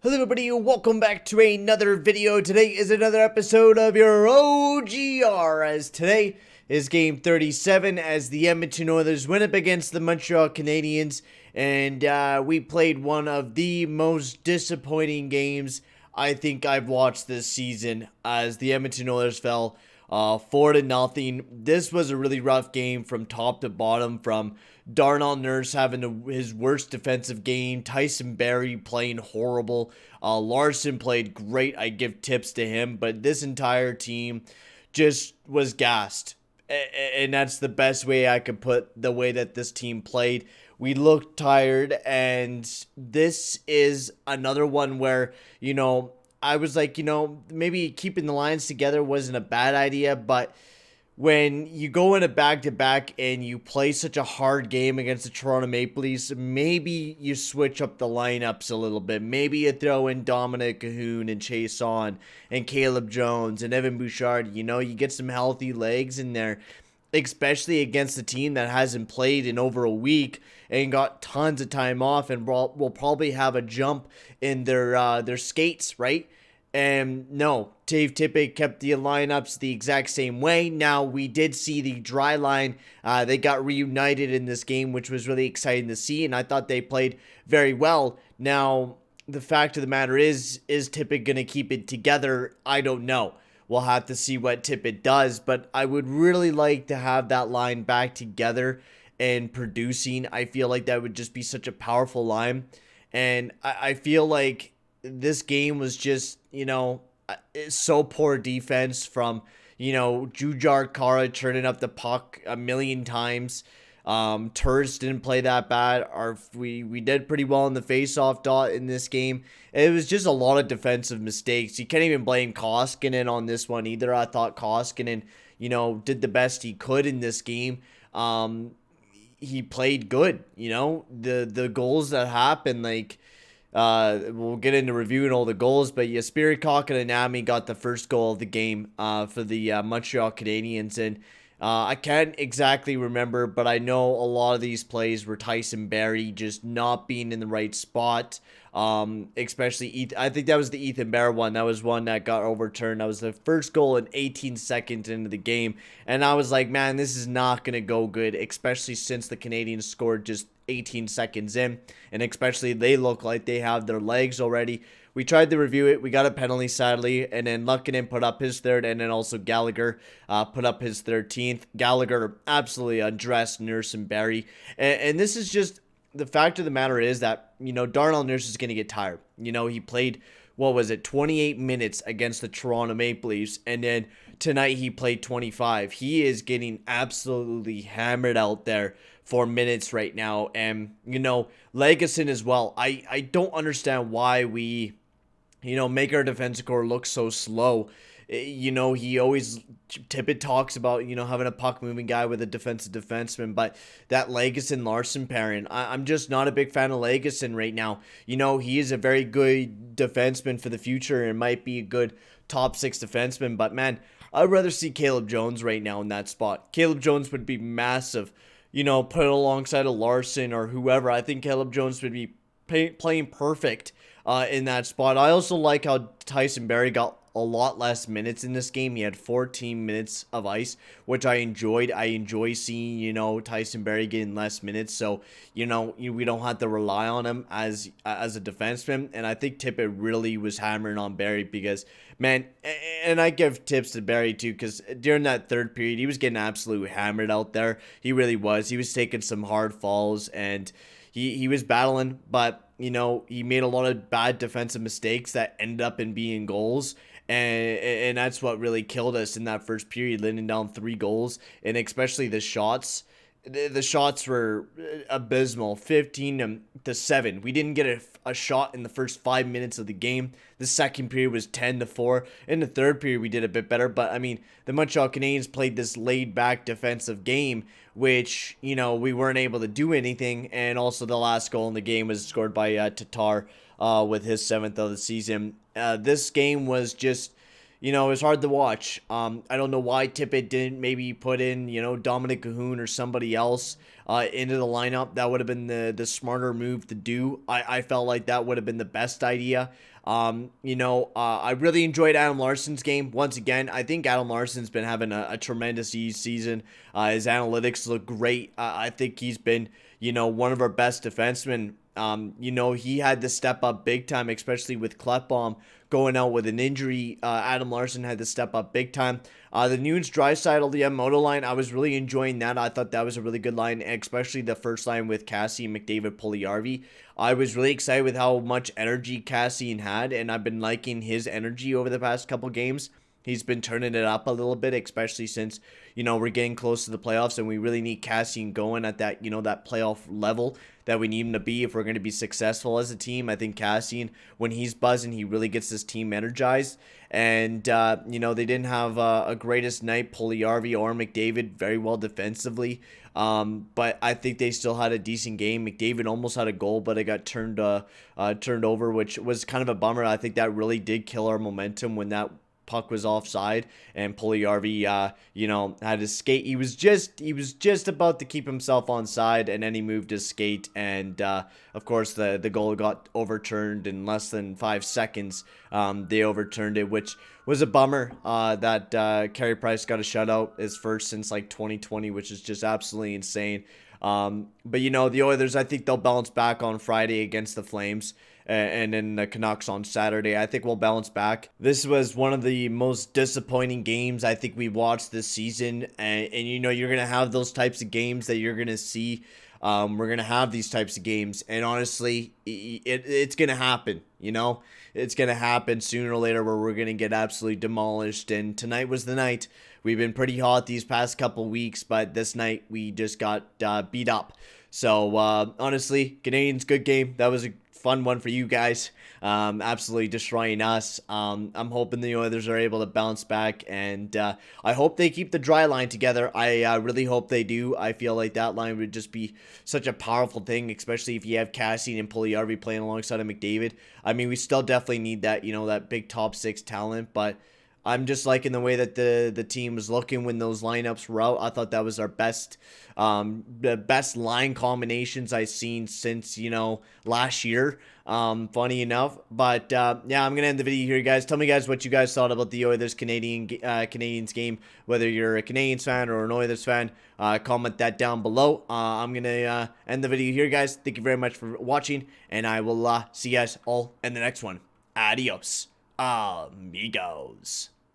Hello everybody, welcome back to another video. Today is another episode of your OGR, as today is game 37 as the Edmonton Oilers went up against the Montreal Canadiens, and we played one of the most disappointing games I think I've watched this season, as the Edmonton Oilers fell 4-0. This was a really rough game from top to bottom, from Darnell Nurse having his worst defensive game, Tyson Barrie playing horrible, Larson played great, I give tips to him, but this entire team just was gassed, and that's the best way I could put the way that this team played. We looked tired, and this is another one where, I was like, maybe keeping the lines together wasn't a bad idea, but when you go in a back-to-back and you play such a hard game against the Toronto Maple Leafs, maybe you switch up the lineups a little bit. Maybe you throw in Dominic Cahoon and Chase On and Caleb Jones and Evan Bouchard. You get some healthy legs in there, especially against a team that hasn't played in over a week and got tons of time off and will probably have a jump in their skates, right? And no, Dave Tippett kept the lineups the exact same way. Now, we did see the dry line. They got reunited in this game, which was really exciting to see, and I thought they played very well. Now, the fact of the matter is Tippett going to keep it together? I don't know. We'll have to see what Tippett does, but I would really like to have that line back together and producing. I feel like that would just be such a powerful line, and I feel like this game was just, so poor defense from, Jujar Kara turning up the puck a million times. Turris didn't play that bad. We did pretty well in the face-off dot in this game. It was just a lot of defensive mistakes. You can't even blame Koskinen on this one either. I thought Koskinen, did the best he could in this game. He played good, the goals that happened, we'll get into reviewing all the goals, but Jesperi Kotkaniemi got the first goal of the game for the Montreal Canadiens, and I can't exactly remember, but I know a lot of these plays were Tyson Barrie just not being in the right spot. Especially, I think that was the Ethan Bear one. That was one that got overturned. That was the first goal in 18 seconds into the game. And I was like, man, this is not going to go good, especially since the Canadiens scored just 18 seconds in. And especially they look like they have their legs already. We tried to review it. We got a penalty, sadly. And then Lukkinen put up his third. And then also Gallagher put up his 13th. Gallagher absolutely undressed Nurse and Barrie. And this is just, the fact of the matter is that, Darnell Nurse is going to get tired. He played, 28 minutes against the Toronto Maple Leafs. And then tonight he played 25. He is getting absolutely hammered out there for minutes right now. And, Legason as well. I don't understand why we, make our defensive core look so slow. He always, Tippett talks about, having a puck-moving guy with a defensive defenseman, but that Legason-Larson pairing, I'm just not a big fan of Legason right now. He is a very good defenseman for the future and might be a good top 6 defenseman, but man, I'd rather see Caleb Jones right now in that spot. Caleb Jones would be massive, put it alongside a Larson or whoever. I think Caleb Jones would be playing perfect in that spot. I also like how Tyson Barrie got a lot less minutes in this game. He had 14 minutes of ice, which I enjoyed. I enjoy seeing, Tyson Barrie getting less minutes. So, we don't have to rely on him as a defenseman. And I think Tippett really was hammering on Barrie because, man, and I give tips to Barrie too, because during that third period, he was getting absolutely hammered out there. He really was. He was taking some hard falls and he was battling, but, he made a lot of bad defensive mistakes that ended up in being goals. And that's what really killed us in that first period, laying down 3 goals, and especially the shots. The shots were abysmal, 15-7. We didn't get a shot in the first 5 minutes of the game. The second period was 10-4. In the third period, we did a bit better. But, the Montreal Canadiens played this laid-back defensive game, which, we weren't able to do anything. And also the last goal in the game was scored by Tatar with his 7th of the season. This game was just, it was hard to watch. I don't know why Tippett didn't maybe put in, Dominic Cahoon or somebody else into the lineup. That would have been the smarter move to do. I felt like that would have been the best idea. I really enjoyed Adam Larson's game. Once again, I think Adam Larson's been having a tremendous season. His analytics look great. I think he's been, one of our best defensemen. He had to step up big time, especially with Klefbom going out with an injury. Adam Larson had to step up big time. The Nunes Draisaitl the Moto line, I was really enjoying that. I thought that was a really good line, especially the first line with Cassie, McDavid, Puljujarvi. I was really excited with how much energy Cassian had, and I've been liking his energy over the past couple games. He's been turning it up a little bit, especially since, we're getting close to the playoffs and we really need Cassian going at that, that playoff level that we need him to be if we're going to be successful as a team. I think Cassian, when he's buzzing, he really gets this team energized. And, they didn't have a greatest night, Puljujarvi or McDavid, very well defensively. But I think they still had a decent game. McDavid almost had a goal, but it got turned over, which was kind of a bummer. I think that really did kill our momentum when that puck was offside and Puljujarvi had to skate. He was just about to keep himself onside, and then he moved his skate, and of course the goal got overturned in less than 5 seconds. They overturned it, which was a bummer. That Carey Price got a shutout, his first since like 2020, which is just absolutely insane. But the Oilers, I think they'll bounce back on Friday against the Flames, and then the Canucks on Saturday. I think we'll bounce back. This was one of the most disappointing games I think we watched this season, and you're gonna have those types of games that you're gonna see. We're gonna have these types of games, and honestly, it's gonna happen. It's gonna happen sooner or later where we're gonna get absolutely demolished. And tonight was the night. We've been pretty hot these past couple weeks, but this night we just got beat up. So honestly, Canadiens, good game. That was a fun one for you guys. Absolutely destroying us. I'm hoping the Oilers are able to bounce back, and I hope they keep the dry line together. I really hope they do. I feel like that line would just be such a powerful thing, especially if you have Cassian and Puljujarvi playing alongside of McDavid. I mean, we still definitely need that, that big top 6 talent, but I'm just liking the way that the team was looking when those lineups were out. I thought that was our best, the best line combinations I've seen since, last year. Funny enough. But, yeah, I'm going to end the video here, guys. Tell me, guys, what you guys thought about the Oilers Canadiens game. Whether you're a Canadiens fan or an Oilers fan, comment that down below. I'm going to end the video here, guys. Thank you very much for watching, and I will see you guys all in the next one. Adios, amigos.